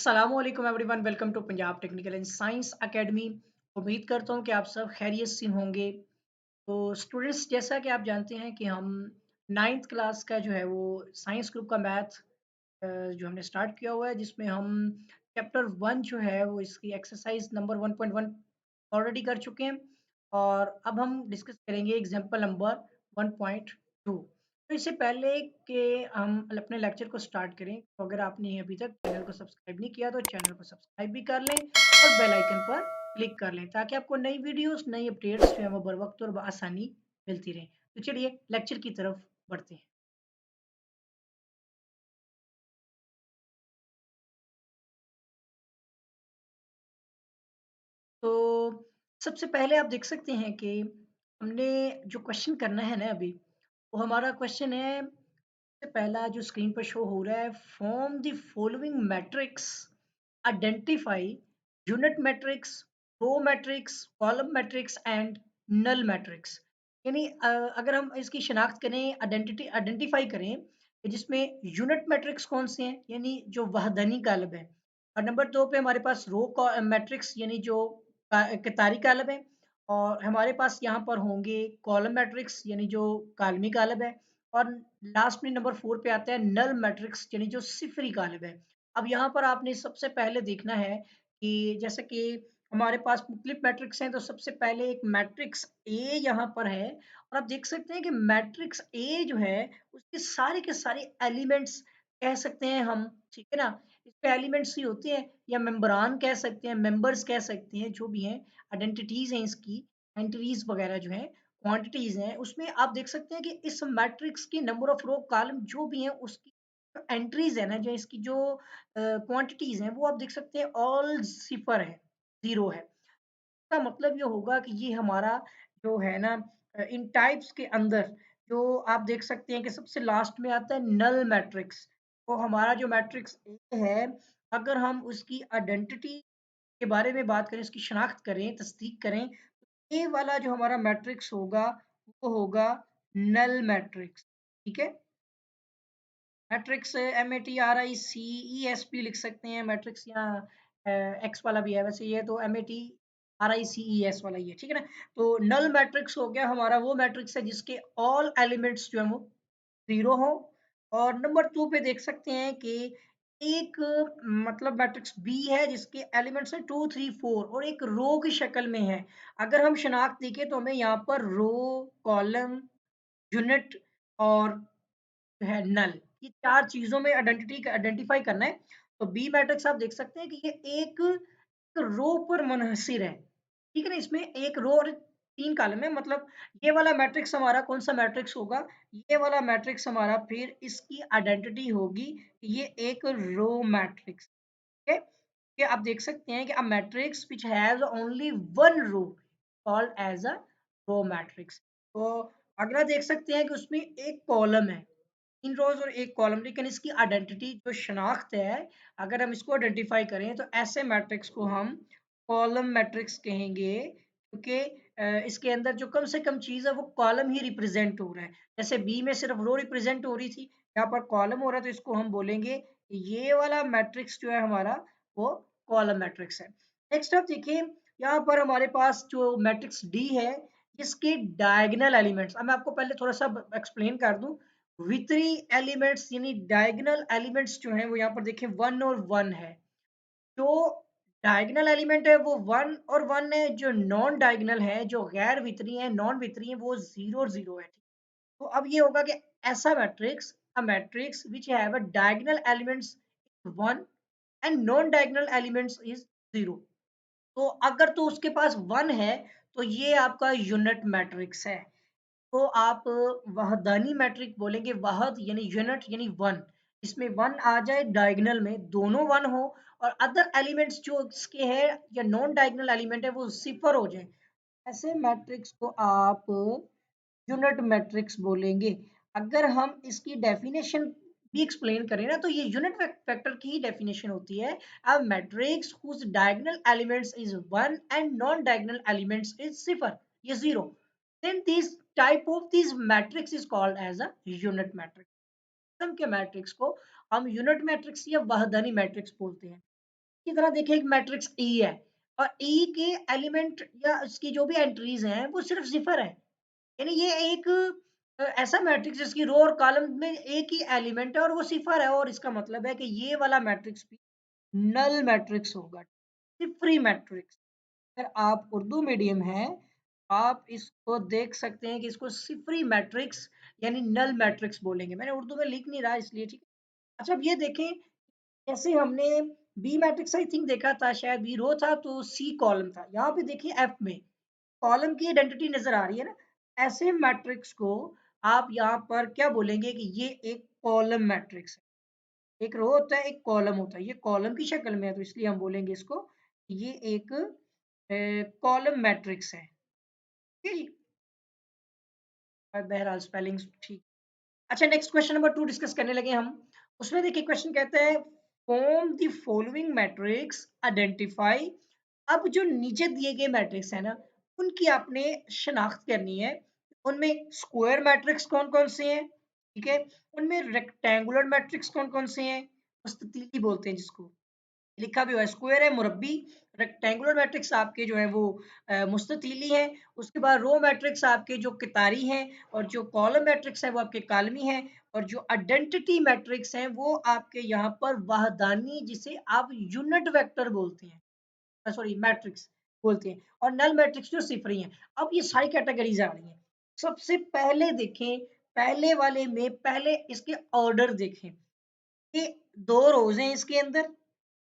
अस्सलाम वालेकुम everyone, welcome to Punjab technical and science academy. उम्मीद करता हूँ कि आप सब खैरियत से होंगे। तो स्टूडेंट्स, जैसा कि आप जानते हैं कि हम नाइन्थ क्लास का जो है वो साइंस ग्रुप का मैथ जो हमने स्टार्ट किया हुआ है, जिसमें हम चैप्टर 1 जो है वो इसकी एक्सरसाइज नंबर 1.1 ऑलरेडी कर चुके हैं। और अब हम डिस्कस करेंगे एग्जांपल नंबर 1.2। तो इससे पहले कि हम अपने लेक्चर को स्टार्ट करें, तो अगर आपने अभी तक चैनल को सब्सक्राइब नहीं किया तो चैनल को सब्सक्राइब भी कर लें और बेल आइकन पर क्लिक कर लें, ताकि आपको नई वीडियोस नई अपडेट्स जो है वो बर वक्त और आसानी मिलती रहे। तो चलिए लेक्चर की तरफ बढ़ते हैं। तो सबसे पहले आप देख सकते हैं कि हमने जो क्वेश्चन करना है ना अभी, वो हमारा क्वेश्चन है। सबसे पहला जो स्क्रीन पर शो हो रहा है, form the following matrix, identify unit matrix, row matrix, column matrix and null matrix. यानी अगर हम इसकी शनाख्त करें, आइडेंटिफाई करें कि जिसमें यूनिट मैट्रिक्स कौन से हैं, यानी जो वहदनी कालब है। और नंबर 2 पे हमारे पास रो मैट्रिक्स यानी जो कतारी कालब है। और हमारे पास यहाँ पर होंगे कॉलम मैट्रिक्स यानी जो कालमी कालब है। और लास्ट में नंबर 4 पे आता है नल मैट्रिक्स यानी जो सिफरी कालब है। अब यहाँ पर आपने सबसे पहले देखना है कि जैसे कि हमारे पास मुख्तलिफ मैट्रिक्स हैं, तो सबसे पहले एक मैट्रिक्स ए यहाँ पर है। और आप देख सकते हैं कि मैट्रिक्स ए जो है उसके सारे के सारे एलिमेंट्स कह सकते हैं हम, ठीक है ना। इसमें एलिमेंट्स ही होते हैं, या मेंबरान कह सकते हैं, मेंबर्स कह सकते हैं, जो भी हैं आइडेंटिटीज हैं इसकी, एंट्रीज वगैरह जो हैं, क्वांटिटीज हैं। उसमें आप देख सकते हैं कि इस मैट्रिक्स की नंबर ऑफ रो कॉलम जो भी हैं उसकी एंट्रीज है ना, जो इसकी जो क्वांटिटीज हैं, वो आप देख सकते हैं ऑल सिफर है, जीरो है। इसका मतलब ये होगा कि ये हमारा जो है ना, इन टाइप्स के अंदर जो आप देख सकते हैं कि सबसे लास्ट में आता है नल मैट्रिक्स। तो हमारा जो मैट्रिक्स ए है, अगर हम उसकी आइडेंटिटी के बारे में बात करें, उसकी शनाख्त करें, तस्दीक करें, तो ए वाला जो हमारा मैट्रिक्स होगा वो होगा नल मैट्रिक्स। ठीक है। मैट्रिक्स METRICES भी लिख सकते हैं मैट्रिक्स, यहाँ एक्स वाला भी है, वैसे ये तो METRICES वाला ही है, ठीक है ना। तो नल मैट्रिक्स हो गया हमारा वो मैट्रिक्स है जिसके ऑल एलिमेंट्स जो है वो जीरो हो। और नंबर 2 पे देख सकते हैं कि एक मतलब मैट्रिक्स बी है जिसके एलिमेंट्स है 2 3 4 और एक रो की शक्ल में है। अगर हम शनाख्त देखें तो हमें यहाँ पर रो, कॉलम, यूनिट और जो है नल, ये चार चीजों में आइडेंटिफाई करना है। तो बी मैट्रिक्स आप देख सकते हैं कि ये एक रो पर मुनहसिर है, ठीक है ना। इसमें एक रो और 3 कॉलम है, मतलब ये वाला मैट्रिक्स हमारा कौन सा मैट्रिक्स होगा, ये वाला मैट्रिक्स हमारा फिर इसकी आइडेंटिटी होगी, ये एक रो मैट्रिक्स है। कि आप देख सकते हैं कि a matrix which has only one row called as a row matrix. तो अगला देख सकते हैं कि उसमें एक कॉलम है, 3 रोज और एक कॉलम, लेकिन इसकी आइडेंटिटी जो शनाख्त है, अगर हम इसको आइडेंटिफाई करें तो ऐसे मैट्रिक्स को हम कॉलम मैट्रिक्स कहेंगे, क्योंकि इसके अंदर जो कम से कम चीज है वो कॉलम ही रिप्रेजेंट हो रहा है। जैसे बी में सिर्फ रो रिप्रेजेंट हो रही थी, यहाँ पर कॉलम हो रहा है, तो इसको हम बोलेंगे ये वाला मैट्रिक्स जो है हमारा वो कॉलम मैट्रिक्स है। नेक्स्ट आप देखिए, यहाँ पर हमारे पास जो मैट्रिक्स डी है, इसके डायगोनल एलिमेंट्स, अब मैं आपको पहले थोड़ा सा एक्सप्लेन कर दूं। वितरी एलिमेंट्स यानी डायगोनल एलिमेंट्स जो हैं वो यहाँ पर देखें 1 और 1 है। जो डायगोनल एलिमेंट है वो 1 और 1 है, जो नॉन डायगोनल है, जो गैर वितरी है, नॉन वितरी है, वो 0 और 0 है। तो अब ये होगा कि ऐसा matrix, a matrix which have a diagonal elements 1 and non diagonal elements is 0। तो अगर तो उसके पास 1 है तो ये आपका यूनिट मैट्रिक्स है। तो आप वहदानी मैट्रिक बोलेंगे, वहद यानी यूनिट यानी 1, इसमें 1 आ जाए डायगोनल में, दोनों 1 हो, और अदर एलिमेंट्स जो इसके हैं या नॉन डायगोनल एलिमेंट है वो सिफर हो जाए, ऐसे मैट्रिक्स को आप यूनिट मैट्रिक्स बोलेंगे। अगर हम इसकी डेफिनेशन भी एक्सप्लेन करें ना, तो ये यूनिट वेक्टर की ही डेफिनेशन होती है, a matrix whose diagonal elements is 1 and non diagonal elements is सिफर, ये 0, then this type of this matrix is called as a unit matrix। किस्म के मैट्रिक्स को हम यूनिट मैट्रिक्स या वहदनी मैट्रिक्स बोलते हैं। की तरह देखिए एक मैट्रिक्स ई है और ई के एलिमेंट या उसकी जो भी एंट्रीज हैं वो सिर्फ सिफर है, यानी ये एक ऐसा मैट्रिक्स जिसकी रो और कॉलम में एक ही एलिमेंट है और वो सिफर है, और इसका मतलब है कि ये वाला मैट्रिक्स भी नल मैट्रिक्स होगा, सिफरी मैट्रिक्स। अगर आप उर्दू मीडियम हैं, आप इसको देख सकते हैं कि इसको सिफरी मैट्रिक्स यानी नल मैट्रिक्स बोलेंगे। मैंने उर्दू में लिख नहीं रहा इसलिए, ठीक है। अच्छा अब ये देखें, जैसे हमने बी मैट्रिक्स आई थिंक देखा था, शायद बी रो था तो सी कॉलम था। यहाँ पे देखिए एफ में कॉलम की आइडेंटिटी नजर आ रही है ना, ऐसे मैट्रिक्स को आप यहाँ पर क्या बोलेंगे कि ये एक कॉलम मैट्रिक्स है। एक रो होता है, एक कॉलम होता है, ये कॉलम की शक्ल में है तो इसलिए हम बोलेंगे इसको ये एक कॉलम मैट्रिक्स है, ठीक है जी। बहरहाल स्पेलिंग ठीक। अच्छा नेक्स्ट क्वेश्चन नंबर 2 डिस्कस करने लगे हम। उसमें देखिए क्वेश्चन कहता है form the following matrix identify. अब जो नीचे दिए गए मैट्रिक्स है ना, उनकी आपने शनाख्त करनी है। उनमें स्क्वायर मैट्रिक्स कौन कौन से हैं, ठीक है, उनमें रेक्टेंगुलर मैट्रिक्स कौन कौन से हैं, मुस्ततीली बोलते हैं जिसको, लिखा भी हुआ है स्क्वायर है मुरब्बी। रेक्टेंगुलर मैट्रिक्स आपके जो है वो मुस्ततीली है। उसके बाद रो मैट्रिक्स आपके जो कितारी हैं, और जो कॉलम मैट्रिक्स है वो आपके कालमी हैं, और जो आइडेंटिटी मैट्रिक्स हैं वो आपके यहाँ पर वाहदानी, जिसे आप यूनिट वेक्टर बोलते हैं, सॉरी मैट्रिक्स बोलते हैं, और नल मैट्रिक्स जो सिफरी हैं। अब ये सारी कैटेगरीज आ रही हैं। सबसे पहले देखें, पहले वाले में पहले इसके ऑर्डर देखें, ये दो रोज हैं इसके अंदर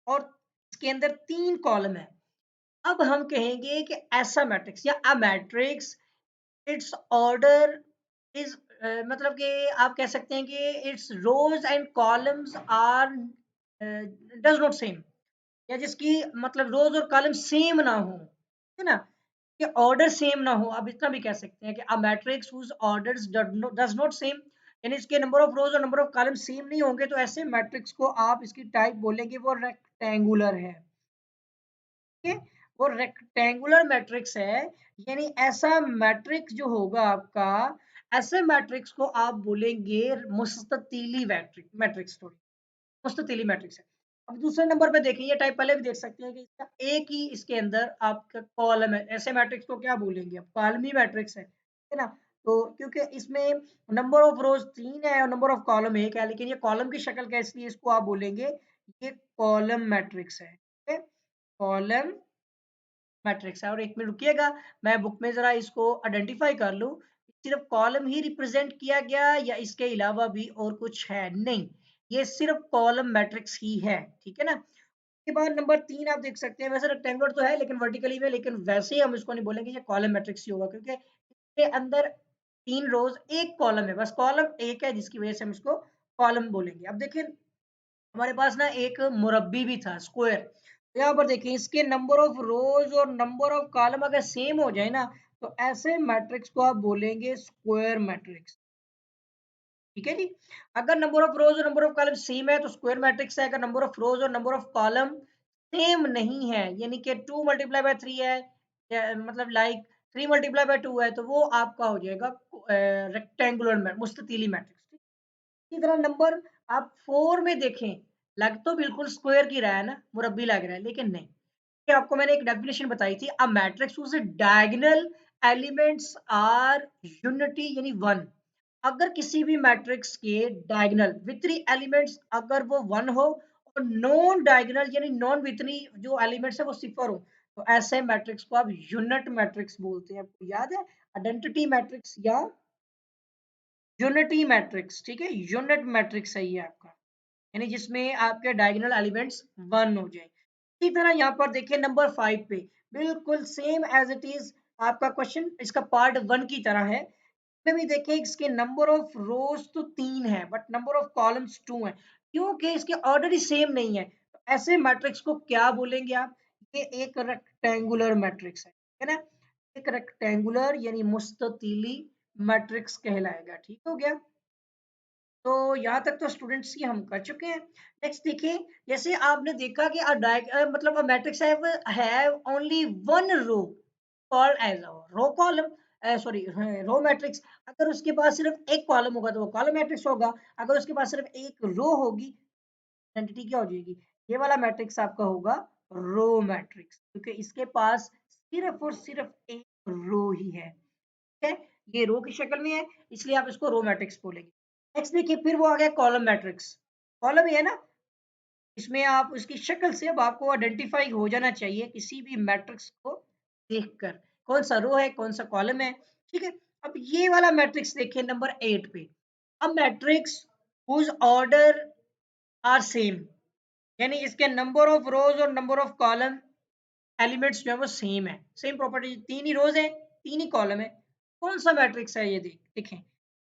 और इसके अंदर 3 कॉलम है। अब हम कहेंगे कि ऐसा मैट्रिक्स या a matrix it's order is, मतलब कि आप कह सकते हैं कि it's rows and columns are does not same, या जिसकी मतलब रोज और कॉलम सेम ना हो, है ना, कि ऑर्डर सेम ना हो। आप इतना भी कह सकते हैं कि a matrix whose orders does not same, यानी इसके नंबर ऑफ रोज और नंबर ऑफ कॉलम सेम नहीं होंगे, तो ऐसे मैट्रिक्स को आप इसकी टाइप बोलेंगे वो रेक्टेंगुलर है, ठीक है। वो रेक्टेंगुलर मैट्रिक्स है, यानी ऐसा मैट्रिक्स जो होगा आपका, ऐसे मैट्रिक्स को आप बोलेंगे मुस्ततीली मैट्रिक्स, मुस्ततीली मैट्रिक्स है। अब दूसरे नंबर पे देखिए, ये टाइप पहले भी देख सकते हैं कि इसका एक ही इसके अंदर आपका कॉलम है, ऐसे मैट्रिक्स को क्या बोलेंगे, अब कॉलमी मैट्रिक्स है ना। तो क्योंकि इसमें नंबर ऑफ रोज 3 है और नंबर ऑफ कॉलम 1 है, लेकिन ये कॉलम की शक्ल का, इसलिए इसको आप बोलेंगे ये कॉलम मैट्रिक्स है, ठीक है, कॉलम मैट्रिक्स है। और एक मिनट रुकिएगा, मैं बुक में जरा इसको आइडेंटिफाई कर लूं, सिर्फ कॉलम ही रिप्रेजेंट किया गया या इसके अलावा भी और कुछ है, नहीं, ये सिर्फ कॉलम मैट्रिक्स ही है, ठीक है ना। के बाद नंबर 3 आप देख सकते हैं, वैसे रेक्टेंगुलर तो है लेकिन वर्टिकली में, लेकिन वैसे ही हम इसको नहीं बोलेंगे ये कॉलम मैट्रिक्स ही होगा, क्योंकि इसके अंदर 3 रोज एक कॉलम है, बस कॉलम एक है जिसकी वजह से हम इसको कॉलम बोलेंगे। अब देखिए हमारे पास ना एक मुरब्बी भी था स्क्वायर, तो यहाँ पर देखिए इसके नंबर ऑफ रोज और नंबर ऑफ कॉलम अगर सेम हो जाए ना, तो ऐसे मैट्रिक्स को आप बोलेंगे स्क्वायर मैट्रिक्स, ठीक है जी। अगर नंबर ऑफ रोज और नंबर ऑफ कॉलम सेम है तो स्क्वायर मैट्रिक्स है, अगर नंबर ऑफ रोज और नंबर ऑफ कॉलम सेम नहीं है, यानी कि 2 मल्टीप्लाई बाय 3 है, मतलब लाइक 3 मल्टीप्लाई बाय 2 है, तो वो आपका हो जाएगा रेक्टेंगुलर मुस्ततीली मैट्रिक्स। इसी तरह नंबर आप 4 में देखें, लग तो बिल्कुल स्क्वायर की रहा है ना, मुरब्बी लग रहा है, लेकिन नहीं, ये आपको मैंने एक डेफिनेशन बताई थी, a matrix whose diagonal elements are unity यानी 1। अगर किसी भी मैट्रिक्स के डायगोनल वितरी एलिमेंट्स अगर वो 1 हो और नॉन डायगोनल यानी नॉन वितरी जो एलिमेंट्स है वो सिफर हो, तो ऐसे मैट्रिक्स को आप यूनिट मैट्रिक्स बोलते हैं। आपको याद है आइडेंटिटी मैट्रिक्स या यूनिटी मैट्रिक्स, ठीक है, यूनिट मैट्रिक्स है ये आपका, यानी जिसमें आपके डायगोनल एलिमेंट्स 1 हो जाए। इसी तरह यहाँ पर देखिए नंबर 5 पे बिल्कुल सेम एज इट इज आपका क्वेश्चन इसका पार्ट 1 की तरह है। इसमें भी देखिए इसके नंबर ऑफ रोज तो 3 है बट नंबर ऑफ कॉलम्स 2 है, क्योंकि इसके ऑर्डर ही सेम नहीं है, तो ऐसे मैट्रिक्स को क्या बोलेंगे आप, ये एक रेक्टेंगुलर मैट्रिक्स है ना, एक रेक्टेंगुलर यानी मुस्ततीली मैट्रिक्स कहलाएगा, ठीक हो गया। तो यहाँ तक तो स्टूडेंट्स की हम कर चुके हैं। नेक्स्ट देखिए, जैसे आपने देखा कि मतलब a matrix have only one row called as a row column, sorry row matrix. अगर उसके पास सिर्फ एक कॉलम होगा तो वो कॉलम मैट्रिक्स होगा, अगर उसके पास सिर्फ एक रो होगी आइडेंटिटी क्या हो जाएगी, ये वाला मैट्रिक्स आपका होगा रो मैट्रिक्स, क्योंकि इसके पास सिर्फ और सिर्फ एक रो ही है। ठीक है, ये रो की शक्ल में है, इसलिए आप इसको रो मैट्रिक्स बोलेंगे। नेक्स्ट देखिए, फिर वो आ गया कॉलम मैट्रिक्स। कॉलम ही है ना, इसमें आप उसकी शक्ल से अब आपको आइडेंटिफाई हो जाना चाहिए किसी भी मैट्रिक्स को देखकर, कौन सा रो है कौन सा कॉलम है। ठीक है, अब ये वाला मैट्रिक्स देखिए नंबर 8 पे। अब matrix whose order are same, यानी इसके नंबर ऑफ रोज और नंबर ऑफ कॉलम एलिमेंट्स जो है वो सेम है, सेम प्रॉपर्टी, तीन ही रोज है तीन ही कॉलम है। कौन सा मैट्रिक्स है ये देखें,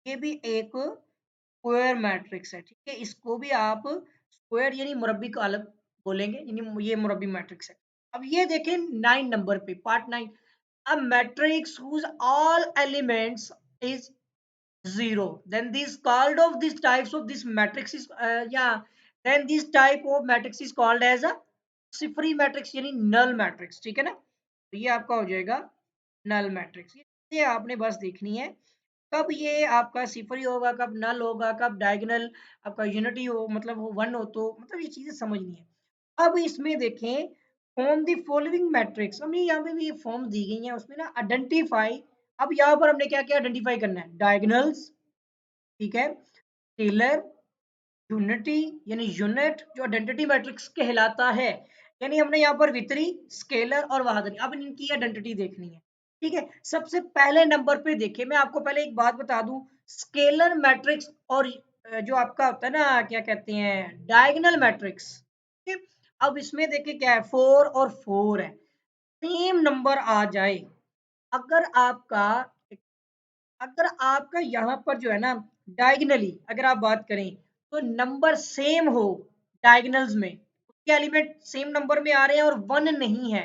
ये भी एक स्क्वायर मैट्रिक्स है। ठीक है, इसको भी आप स्क्वायर यानी मुरब्बी का अलग बोलेंगे, यानी ये मुरब्बी मैट्रिक्स है। अब ये देखें 9 नंबर पे, part 9। A matrix whose all elements is zero, then this called of these types of this matrix is yeah, then this type of matrix is called as a सिफरी मैट्रिक्स यानी null matrix. ठीक है ना, तो ये आपका हो जाएगा नल मैट्रिक्स। ये आपने बस देखनी है कब ये आपका सिफरी होगा, कब नल होगा, कब डायगोनल आपका यूनिटी हो, मतलब वो वन हो, तो मतलब ये चीजें समझनी है। अब इसमें देखें, फॉर्म द फॉलोइंग मैट्रिक्स, हमें यहाँ पे भी फॉर्म दी गई है, उसमें ना आइडेंटिफाई। अब यहाँ पर हमने क्या क्या आइडेंटिफाई करना है, डायगोनल्स, ठीक है, स्केलर, यूनिटी यानी यूनिट जो आइडेंटिटी मैट्रिक्स कहलाता है, यानी हमने यहाँ पर वितरी, स्केलर और वहादनी, अब इनकी आइडेंटिटी देखनी है। ठीक है, सबसे पहले नंबर पे देखिए, मैं आपको पहले एक बात बता दूं, स्केलर मैट्रिक्स और जो आपका होता है ना क्या कहते हैं डायगोनल मैट्रिक्स। ठीक है, अब इसमें देखिए क्या है, 4 और 4 है, सेम नंबर आ जाए, अगर आपका अगर आपका यहाँ पर जो है ना डायगनली अगर आप बात करें तो नंबर सेम हो, डायगनल्स में उसके एलिमेंट सेम नंबर में आ रहे हैं और वन नहीं है,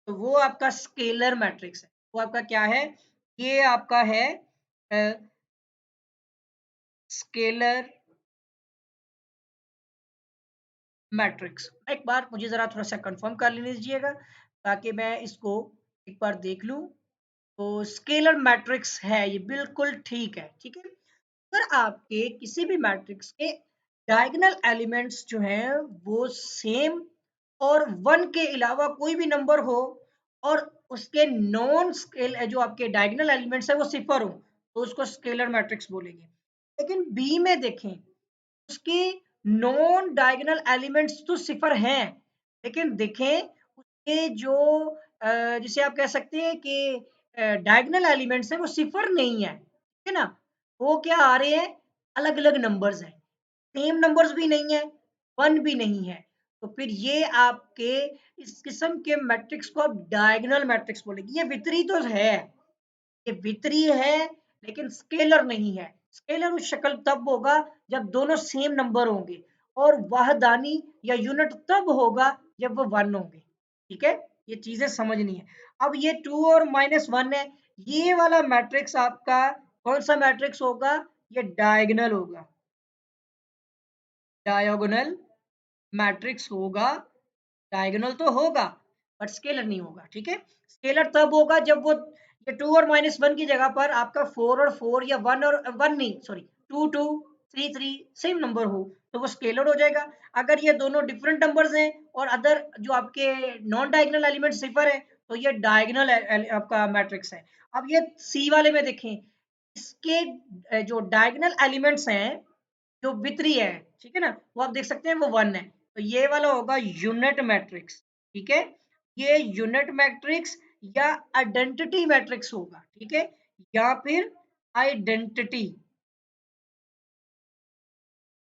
तो वो आपका स्केलर मैट्रिक्स है। वो आपका क्या है, ये आपका है स्केलर मैट्रिक्स। एक बार मुझे जरा थोड़ा सा कंफर्म कर लीजिएगा ताकि मैं इसको एक बार देख लूं। तो स्केलर मैट्रिक्स है ये, बिल्कुल ठीक है। ठीक है, अगर आपके किसी भी मैट्रिक्स के डायगोनल एलिमेंट्स जो हैं वो सेम और वन के अलावा कोई भी नंबर हो और उसके नॉन स्केल जो आपके डायगोनल एलिमेंट्स है वो सिफर हो, तो उसको स्केलर मैट्रिक्स बोलेंगे। लेकिन बी में देखें, उसके नॉन डायगोनल एलिमेंट्स तो सिफर हैं, लेकिन देखें उसके जो जिसे आप कह सकते हैं कि डायगोनल एलिमेंट्स हैं वो सिफर नहीं है। ठीक है ना, वो क्या आ रहे हैं, अलग अलग नंबर्स हैं, सेम नंबर्स भी नहीं है, वन भी नहीं है, तो फिर ये आपके इस किस्म के मैट्रिक्स को आप डायगोनल मैट्रिक्स बोलेंगे। ये वितरित तो है, ये वितरी है, लेकिन स्केलर नहीं है। स्केलर उस शक्ल तब होगा जब दोनों सेम नंबर होंगे, और वहदानी या यूनिट तब होगा जब वो वन होंगे। ठीक है, ये चीजें समझनी है। अब ये टू और -1 है, ये वाला मैट्रिक्स आपका कौन सा मैट्रिक्स होगा, ये डायगोनल होगा, डायगोनल मैट्रिक्स होगा। डायगोनल तो होगा बट स्केलर नहीं होगा। ठीक है, स्केलर तब होगा जब वो ये 2 और -1 की जगह पर आपका 4 और 4 या 1 और 1 नहीं, सॉरी 2 2 3 3 सेम नंबर हो, तो वो स्केलर हो जाएगा। अगर ये दोनों डिफरेंट नंबर्स हैं और अदर जो आपके नॉन डायगोनल एलिमेंट सिफर है, तो ये डायगोनल आपका मैट्रिक्स है। अब ये सी वाले में देखें, इसके जो डायगोनल एलिमेंट्स हैं जो वितरी है, ठीक है ना, वो आप देख सकते हैं वो वन है, तो ये वाला होगा यूनिट मैट्रिक्स। ठीक है, ये यूनिट मैट्रिक्स या आइडेंटिटी मैट्रिक्स होगा। ठीक है, या फिर आइडेंटिटी।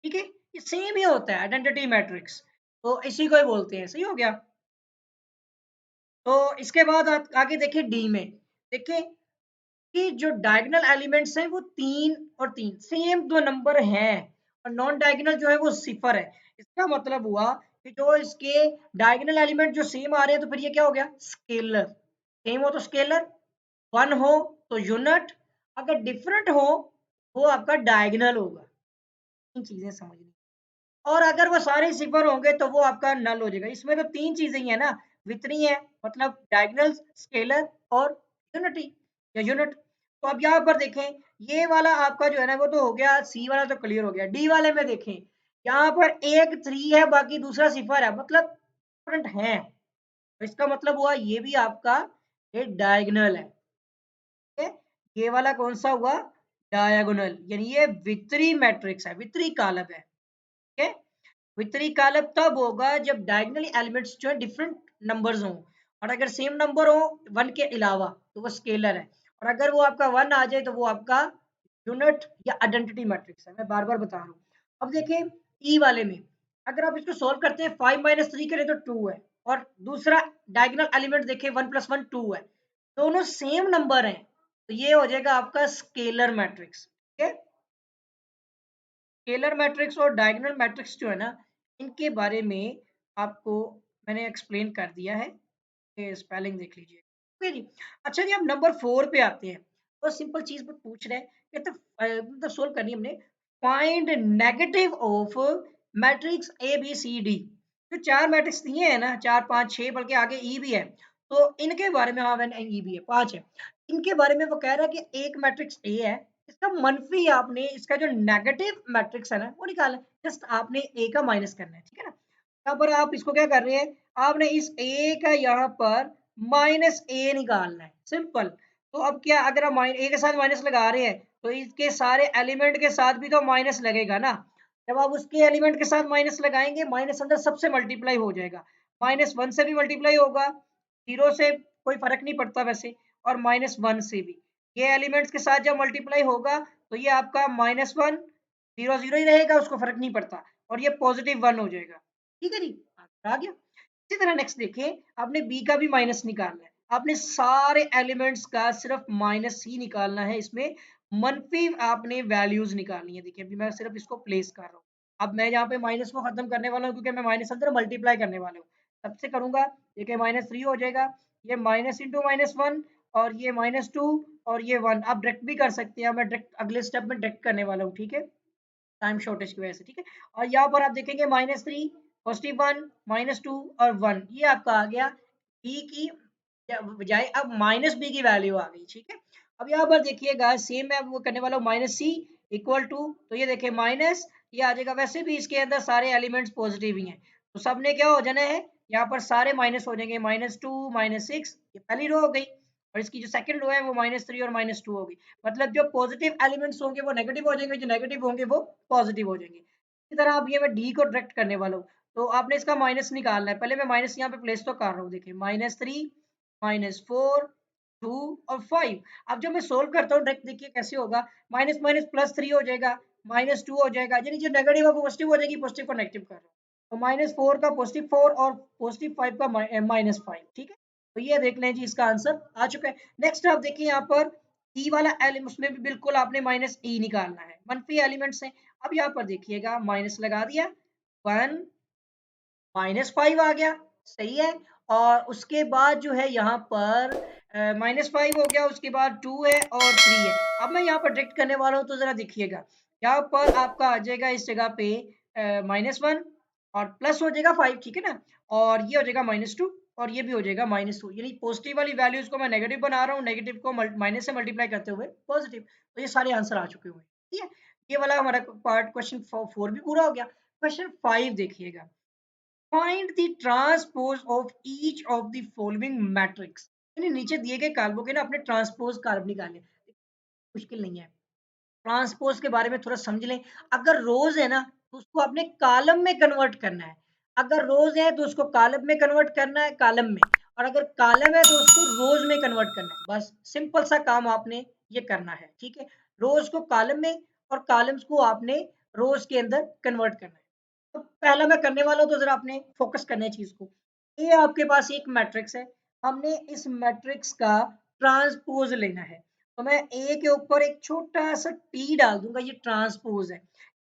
ठीक है, ये सेम ही होता है आइडेंटिटी मैट्रिक्स, तो इसी को ही बोलते हैं। सही हो गया। तो इसके बाद आप आगे देखिए डी में, देखिए कि जो डायगोनल एलिमेंट्स हैं वो 3 और 3 सेम दो नंबर हैं, और नॉन डायगोनल जो है वो सिफर है। इसका मतलब हुआ कि जो इसके डायगोनल एलिमेंट जो सेम आ रहे हैं, तो फिर ये क्या हो गया, स्केलर। सेम हो तो स्केलर, वन हो तो यूनिट, अगर डिफरेंट हो वो आपका डायगोनल होगा। इन चीजें समझनी, और अगर वो सारे सिफर होंगे तो वो आपका नल हो जाएगा। इसमें तो तीन चीजें ही है ना, वितरी है मतलब डायगोनल, स्केलर और यूनिटी या यूनिट। तो अब यहाँ पर देखें, ये वाला आपका जो है ना वो तो हो गया, सी वाला तो क्लियर हो गया। डी वाले में देखें, यहाँ पर एक 3 है, बाकी दूसरा 0 है, मतलब डिफरेंट है। तो इसका मतलब हुआ ये भी आपका ये डायगोनल है। ठीक है, ये वाला कौन सा हुआ? डायगोनल, यानी ये वितरी मैट्रिक्स है, वितरी कॉलम है। ठीक है, वितरी कॉलम तब होगा जब डायगोनल एलिमेंट्स जो है डिफरेंट नंबर्स हों, और अगर सेम नंबर हो वन के अलावा तो वो स्केलर है, और अगर वो आपका वन आ जाए तो वो आपका यूनिट या आइडेंटिटी मैट्रिक्स है। मैं बार बार बता रहा हूँ। अब देखिए ई वाले में अगर आप इसको सोल्व करते हैं 5 - 3 करें तो 2 है, और दूसरा डायगोनल एलिमेंट देखें 1 + 1 2 है, दोनों सेम नंबर हैं, तो ये हो जाएगा आपका स्केलर मैट्रिक्स। ठीक है, स्केलर मैट्रिक्स और डायगोनल मैट्रिक्स जो है ना, इनके बारे में आपको मैंने एक्सप्लेन कर दिया है। ये स्पेलिंग देख लीजिए। ओके जी। अच्छा जी, हम नंबर 4 पे आते हैं। तो सिंपल चीज में पूछ रहे हैं कि तो मतलब सोल्व करनी है हमने। Find negative of matrix A B C D. जो चार मैट्रिक्स दिए हैं ना, 4 5 6, बल्कि आगे ई भी है, तो इनके बारे में, हाँ मैंने ई भी है 5 है, इनके बारे में वो कह रहा है कि एक मैट्रिक्स ए है, इसका मनफी आपने इसका जो नेगेटिव मैट्रिक्स है ना वो निकालना है। जस्ट आपने ए का माइनस करना है, ठीक है ना। यहाँ पर आप इसको क्या कर रहे हैं, आपने इस ए का यहाँ पर माइनस ए निकालना है, सिंपल। तो अब क्या, अगर हम ए के साथ माइनस लगा रहे हैं तो इसके सारे एलिमेंट के साथ भी तो माइनस लगेगा ना। जब आप उसके एलिमेंट के साथ माइनस लगाएंगे, माइनस अंदर सबसे मल्टीप्लाई हो जाएगा, -1 से भी मल्टीप्लाई होगा, 0 से कोई फर्क नहीं पड़ता वैसे, और -1 से भी। ये एलिमेंट्स के साथ जब मल्टीप्लाई होगा तो ये आपका -1 0 0 ही रहेगा, उसको फर्क नहीं पड़ता, और ये +1 हो जाएगा। ठीक है जी, आंसर आ गया। इसी तरह नेक्स्ट देखिए, आपने बी का भी माइनस निकालना है। आपने सारे एलिमेंट्स का सिर्फ माइनस ही निकालना है, इसमें मनफी आपने वैल्यूज निकालनी है। देखिए अभी मैं सिर्फ इसको प्लेस कर रहा हूँ। अब मैं यहाँ पे माइनस को खत्म करने वाला हूँ, क्योंकि मैं माइनस अंदर मल्टीप्लाई करने वाला हूँ। सबसे करूंगा, देखिए -3 हो जाएगा, ये माइनस इंटू -1, और ये -2, और ये 1। आप डायरेक्ट भी कर सकते हैं, मैं डायरेक्ट अगले स्टेप में डायरेक्ट करने वाला हूँ, ठीक है, टाइम शॉर्टेज की वजह से। ठीक है, और यहाँ पर आप देखेंगे -3, +1, -2 और 1, ये आपका आ गया बी की बजाय अब -b की वैल्यू आ गई। ठीक है, अब यहाँ पर देखिएगा सेम मैं वो करने वाला हूँ, -c इक्वल टू, तो ये देखिए माइनस, ये आ जाएगा, वैसे भी इसके अंदर सारे एलिमेंट्स पॉजिटिव ही हैं, तो सब ने क्या हो जाना है, यहाँ पर सारे माइनस हो जाएंगे, -2 -6, ये पहली रो हो गई, और इसकी जो सेकंड रो है वो -3 और -2 होगी। मतलब जो पॉजिटिव एलिमेंट्स होंगे वो नेगेटिव हो जाएंगे, जो नेगेटिव होंगे वो पॉजिटिव हो जाएंगे। इसी तरह अब ये मैं डी को डायरेक्ट करने वाला हूँ, तो आपने इसका माइनस निकालना है। पहले मैं माइनस यहाँ पे प्लेस तो कर रहा हूँ, देखिए -3 -4 2 और 5। अब जब मैं सोल्व करता हूँ डायरेक्ट, देखिए कैसे होगा, माइनस माइनस +3 हो जाएगा, -2 हो जाएगा, यानी जो नेगेटिव है वो पॉजिटिव हो जाएगी, पॉजिटिव को नेगेटिव कर रहा हूँ, तो -4 का +4 और +5 का -5। ठीक है, तो ये देख लें जी, इसका आंसर आ चुका है। नेक्स्ट आप देखिए यहाँ पर ई वाला एलिमेंट, उसमें भी बिल्कुल आपने -e निकालना है, मनफी एलिमेंट्स हैं। अब यहाँ पर देखिएगा माइनस लगा दिया, 1 -5 आ गया, सही है, और उसके बाद जो है यहाँ पर -5 हो गया, उसके बाद 2 है और 3 है। अब मैं यहाँ पर डायरेक्ट करने वाला हूँ, तो जरा देखिएगा, यहाँ पर आपका आ जाएगा इस जगह पे -1 और प्लस हो जाएगा 5, ठीक है ना, और ये हो जाएगा -2 और ये भी हो जाएगा -2, यानी पॉजिटिव वाली वैल्यूज को मैं नेगेटिव बना रहा हूँ, नेगेटिव को माइनस से मल्टीप्लाई करते हुए पॉजिटिव, तो ये सारे आंसर आ चुके हुए हैं। ठीक है, ये वाला हमारा पार्ट क्वेश्चन 4 भी पूरा हो गया। क्वेश्चन 5 देखिएगा, find the transpose of each of the following matrix. यानी नीचे दिए गए कॉलमों के ना अपने ट्रांसपोज कॉलम निकालें, मुश्किल नहीं है। ट्रांसपोज के बारे में थोड़ा समझ लें। अगर रोज है ना तो उसको आपने कॉलम में कन्वर्ट करना है, अगर रोज है तो उसको कॉलम में कन्वर्ट करना है, कॉलम में, और अगर कॉलम है तो उसको रोज में कन्वर्ट करना है। बस सिंपल सा काम आपने ये करना है, ठीक है, रोज को कॉलम में और कॉलम्स को आपने रोज के अंदर कन्वर्ट करना है। तो पहला मैं करने वाला हूँ, तो जरा आपने फोकस करना है चीज को। ये आपके पास एक मैट्रिक्स है, हमने इस मैट्रिक्स का ट्रांसपोज लेना है, तो मैं ए के ऊपर एक छोटा सा टी डाल दूंगा, ये ट्रांसपोज है।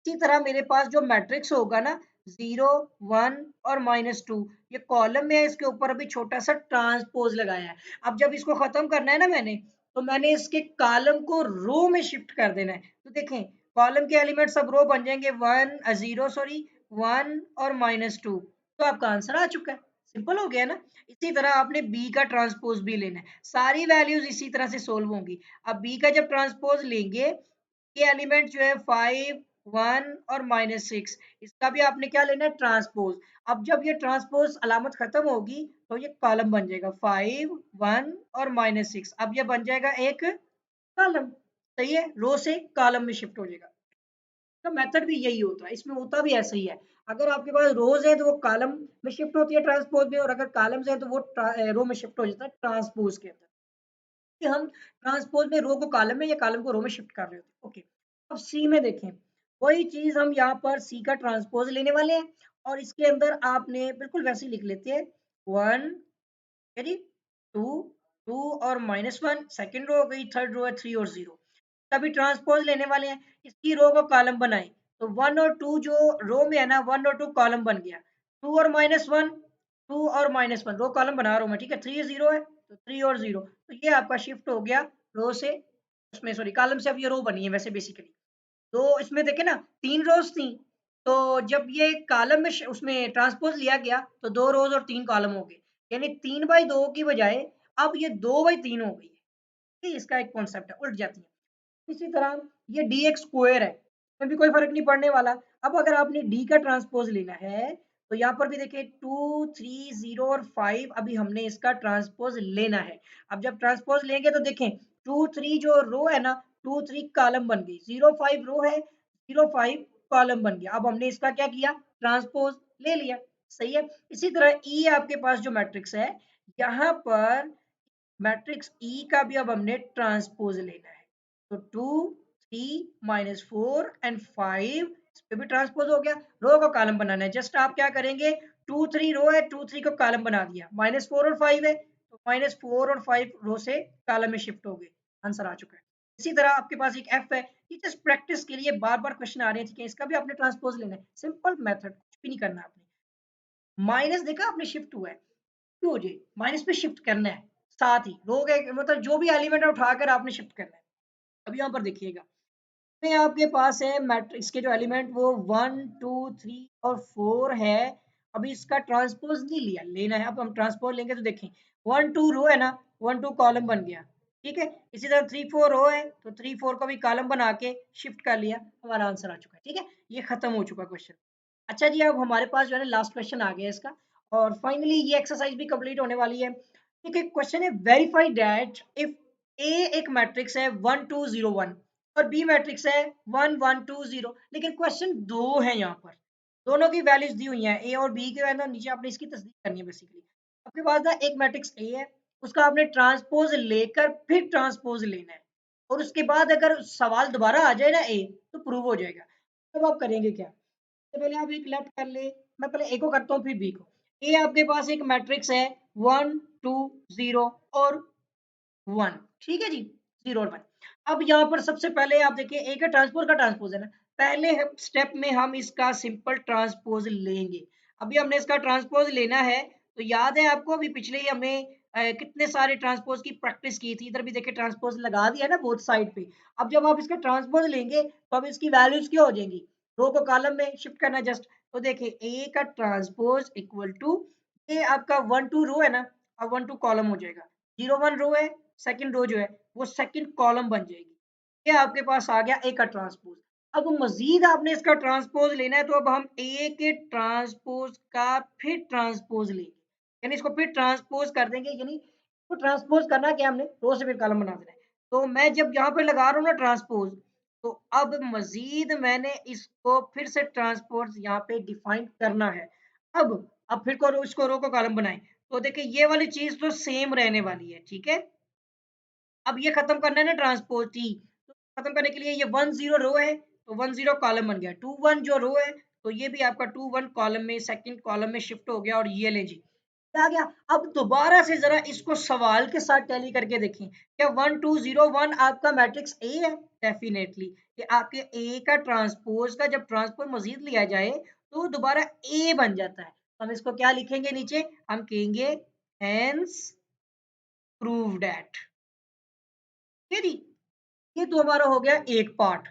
इसी तरह मेरे पास जो मैट्रिक्स होगा ना, 0 1 और -2, ये कॉलम में है, इसके ऊपर अभी छोटा सा ट्रांसपोज लगाया है। अब जब इसको खत्म करना है ना मैंने, तो मैंने इसके कॉलम को रो में शिफ्ट कर देना है। तो देखें कॉलम के एलिमेंट सब रो बन जाएंगे, 0 सॉरी 1 और -2, तो आपका आंसर आ चुका है। सिंपल हो गया ना। इसी तरह आपने बी का ट्रांसपोज भी लेना है, सारी वैल्यूज इसी तरह से सोल्व होंगी। अब बी का जब ट्रांसपोज लेंगे, ये एलिमेंट जो है 5 1 और -6, इसका भी आपने क्या लेना है, ट्रांसपोज। अब जब ये ट्रांसपोज अलामत खत्म होगी तो ये कॉलम बन जाएगा, 5 1 और -6, अब ये बन जाएगा एक कॉलम। सही है, रो से कॉलम में शिफ्ट हो जाएगा। तो मेथड भी यही होता है, इसमें होता भी ऐसा ही है। अगर आपके पास रोज है तो वो कॉलम में शिफ्ट होती है ट्रांसपोज में, और अगर कॉलम्स है तो वो रो में शिफ्ट हो जाता है ट्रांसपोज के अंदर। कि हम ट्रांसपोज में रो को कॉलम में या कॉलम को रो में शिफ्ट कर रहे होते हैं। ओके, अब सी में देखें, वही चीज हम यहाँ पर सी का ट्रांसपोज लेने वाले हैं, और इसके अंदर आपने बिल्कुल वैसे ही लिख लेते हैं, 1 यानी 2 2 और -1, सेकंड रो हो गई, थर्ड रो है 3 और 0। तभी ट्रांसपोज लेने वाले हैं, इसकी रो को कॉलम बनाए, तो 1 और 2 जो रो में है ना, 1 और 2 कॉलम बन गया, 2 और -1, 2 और -1 रो कॉलम बना रहा हूं मैं, ठीक है, 3 0 है तो 3 और 0, तो ये आपका शिफ्ट हो गया रो से उसमें, सॉरी कॉलम से, अब ये रो बनी है वैसे बेसिकली। तो इसमें देखे ना, 3 रोज थी, तो जब ये कॉलम में उसमें ट्रांसपोज लिया गया तो 2 रोज और 3 कॉलम हो गए, यानी 3/2 की बजाय अब ये 2/3 हो गई है। ये इसका एक कॉन्सेप्ट है, उल्ट जाती है। इसी तरह ये डी एक्स स्क्वायर है, इसमें भी कोई फर्क नहीं पड़ने वाला। अब अगर आपने डी का ट्रांसपोज लेना है तो यहाँ पर भी देखिए 2 3 0 और 5, अभी हमने इसका ट्रांसपोज लेना है। अब जब ट्रांसपोज लेंगे तो देखें 2 3 जो रो है ना, 2 3 कॉलम बन गई, 0 5 रो है, 0 5 कॉलम बन गया। अब हमने इसका क्या किया, ट्रांसपोज ले लिया। सही है। इसी तरह ई आपके पास जो मैट्रिक्स है, यहाँ पर मैट्रिक्स ई का भी अब हमने ट्रांसपोज लेना है, तो 2 3 -4 एंड 5, इस पे भी ट्रांसपोज हो गया। रो का कॉलम बनाना है, जस्ट आप क्या करेंगे, 2 3 रो है, 2 3 को कॉलम बना दिया, -4 और 5 है तो -4 और 5 रो से कॉलम में शिफ्ट हो गए, आंसर आ चुका है। इसी तरह आपके पास एक एफ है, ये जस्ट प्रैक्टिस के लिए बार बार क्वेश्चन आ रहे हैं, ठीक है, इसका भी आपने ट्रांसपोज लेना है, सिंपल मेथड, कुछ भी नहीं करना आपने। माइनस देखा आपने शिफ्ट हुआ है, क्यों जी, माइनस पे शिफ्ट करना है, साथ ही रो के मतलब जो भी एलिमेंट है उठाकर आपने शिफ्ट करना है। अब यहाँ पर देखिएगा, में आपके पास है मैट्रिक्स के जो एलिमेंट वो 1 2 3 और 4 है। अभी इसका ट्रांसपोज नहीं लिया, लेना है। अब हम ट्रांसपोज लेंगे तो देखें 1 2 रो है ना, 1 2 कॉलम बन गया, ठीक है। इसी तरह 3 4 रो है तो 3 4 को भी कॉलम बना के शिफ्ट कर लिया, हमारा आंसर आ चुका है, ठीक है। ये खत्म हो चुका क्वेश्चन। अच्छा जी, अब हमारे पास जो है लास्ट क्वेश्चन आ गया इसका, और फाइनली ये एक्सरसाइज भी कंप्लीट होने वाली है। ठीक है, क्वेश्चन है, वेरीफाई दैट इफ ए एक मैट्रिक्स है 1 2 0 1 और बी मैट्रिक्स है 1 1 2 0, लेकिन क्वेश्चन दो है, यहाँ पर दोनों की वैल्यूज दी हुई हैं, ए और बी के, है ना, नीचे आपने इसकी तस्दीक करनी है बेसिकली। आपके पास ना एक मैट्रिक्स ए है, उसका आपने ट्रांसपोज लेकर फिर ट्रांसपोज लेना है, और उसके बाद अगर सवाल दोबारा आ जाए ना ए, तो प्रूव हो जाएगा। तब आप करेंगे क्या, तो पहले आप एक लेफ्ट कर ले, मैं पहले ए को करता हूँ फिर बी को। ए आपके पास एक मैट्रिक्स है 1 2 0 और 1, ठीक है जी, 0 और 1। अब यहाँ पर सबसे पहले आप देखिए ए का ट्रांसपोज है ना, पहले स्टेप में हम इसका सिंपल ट्रांसपोज लेंगे। अभी हमने इसका ट्रांसपोज लेना है, तो याद है आपको, अभी पिछले ही हमने कितने सारे ट्रांसपोज की प्रैक्टिस की थी, इधर भी देखिए ट्रांसपोज लगा दिया ना बोथ साइड पे। अब जब आप इसका ट्रांसपोज लेंगे तो अब इसकी वैल्यूज क्या हो जाएंगी, रो को कॉलम में शिफ्ट करना जस्ट। तो देखिए ए का ट्रांसपोज इक्वल टू, ये आपका 1 2 रो है ना, अब 1 2 कॉलम हो जाएगा, 0 1 रो है, सेकंड रो जो है वो सेकंड कॉलम बन जाएगी। ये आपके पास आ गया ए का ट्रांसपोज। अब मजीद आपने इसका ट्रांसपोज लेना है, तो अब हम ए के ट्रांसपोज का फिर ट्रांसपोज लेंगे, यानी इसको फिर ट्रांसपोज कर देंगे, यानी तो ट्रांसपोज करना क्या, हमने रो से फिर कॉलम बना देना है। तो मैं जब यहाँ पे लगा रहा हूँ ना ट्रांसपोज, तो अब मजीद मैंने इसको फिर से ट्रांसपोज यहाँ पे डिफाइन करना है। अब फिर को इसको रो को कॉलम बनाए, तो देखिए ये वाली चीज तो सेम रहने वाली है, ठीक है। अब ये खत्म करना है ना ट्रांसपोज टी, तो खत्म करने के लिए ये 1 0 रो है तो 1 0 कॉलम बन गया, 2 1 जो रो है तो ये भी आपका 2 1 कॉलम में सेकंड कॉलम में शिफ्ट हो गया, और ये ले जी आ गया। अब दोबारा से जरा इसको सवाल के साथ टैली करके देखें, क्या 1 2 0 1 आपका मैट्रिक्स ए है, डेफिनेटली कि आपके ए का ट्रांसपोज का जब ट्रांसपोज मजीद लिया जाए तो दोबारा ए बन जाता है। तो हम इसको क्या लिखेंगे नीचे, हम कहेंगे हेंस प्रूव्ड एट, ठीक है जी। ये तो हमारा हो गया एक पार्ट,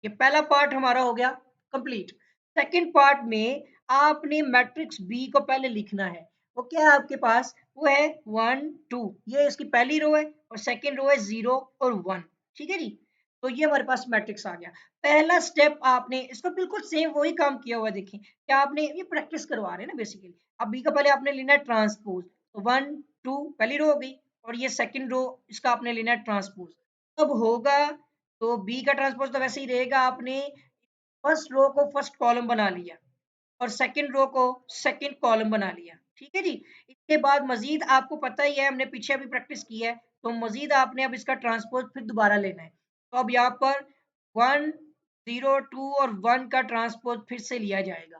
ये पहला पार्ट हमारा हो गया कंप्लीट। सेकंड पार्ट में आपने मैट्रिक्स बी को पहले लिखना है, वो क्या है आपके पास, वो है 1 2, ये इसकी पहली रो है, और सेकंड रो है 0 और 1, ठीक है जी। तो ये हमारे पास मैट्रिक्स आ गया। पहला स्टेप आपने इसको बिल्कुल सेम वही काम किया हुआ है, देखिए क्या आपने ये प्रैक्टिस करवा रहे हैं ना बेसिकली। अब बी का पहले आपने लेना है ट्रांसपोज, तो 1 2 पहली रो हो गई, और ये सेकंड रो इसका आपने लेना है ट्रांसपोज। अब होगा तो बी का ट्रांसपोज तो वैसे ही रहेगा, आपने फर्स्ट रो को फर्स्ट कॉलम बना लिया और सेकंड रो को सेकंड कॉलम बना लिया, ठीक है जी। इसके बाद मजीद आपको पता ही है, हमने पीछे अभी प्रैक्टिस की है, तो मजीद आपने अब इसका ट्रांसपोज फिर दोबारा लेना है। तो अब यहाँ पर 1 0 2 और 1 का ट्रांसपोज फिर से लिया जाएगा।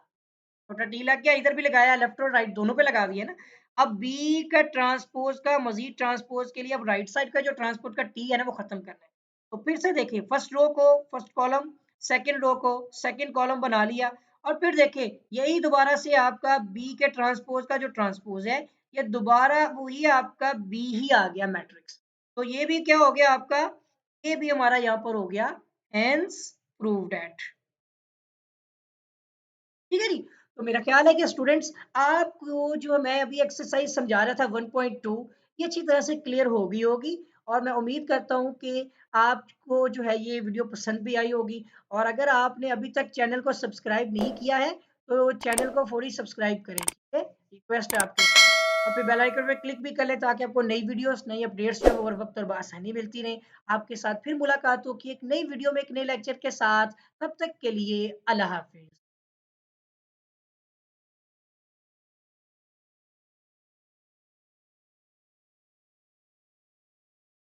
छोटा टी लग गया, इधर भी लगाया, लेफ्ट और राइट दोनों पे लगा दिया ना। अब बी का ट्रांसपोज का मजीद ट्रांसपोज के लिए अब राइट साइड का जो ट्रांसपोज का टी है ना वो खत्म करना है। तो फिर से देखिए, फर्स्ट रो को फर्स्ट कॉलम, सेकंड रो को सेकंड कॉलम बना लिया, और फिर देखिए यही दोबारा से आपका बी के ट्रांसपोज का जो ट्रांसपोज है, ये दोबारा वही आपका बी ही आ गया मैट्रिक्स। तो ये भी क्या हो गया आपका, ये भी हमारा यहाँ पर हो गया, हेंस प्रूव्ड एट। ठीक है जी। तो मेरा ख्याल है कि स्टूडेंट्स आपको जो मैं अभी एक्सरसाइज समझा रहा था 1.2, ये अच्छी तरह से क्लियर हो गई होगी, और मैं उम्मीद करता हूँ कि आपको जो है ये वीडियो पसंद भी आई होगी। और अगर आपने अभी तक चैनल को सब्सक्राइब नहीं किया है तो चैनल को फौरी सब्सक्राइब करें, ठीक है, रिक्वेस्ट है आपके। और फिर बेल आइकन पे क्लिक भी कर लें ताकि आपको नई वीडियोस नई अपडेट्स जो है वो हर वक्त और बआसानी मिलती रहे। आपके साथ फिर मुलाकात होगी एक नई वीडियो में एक नए लेक्चर के साथ। तब तक के लिए अल्लाह हाफिज।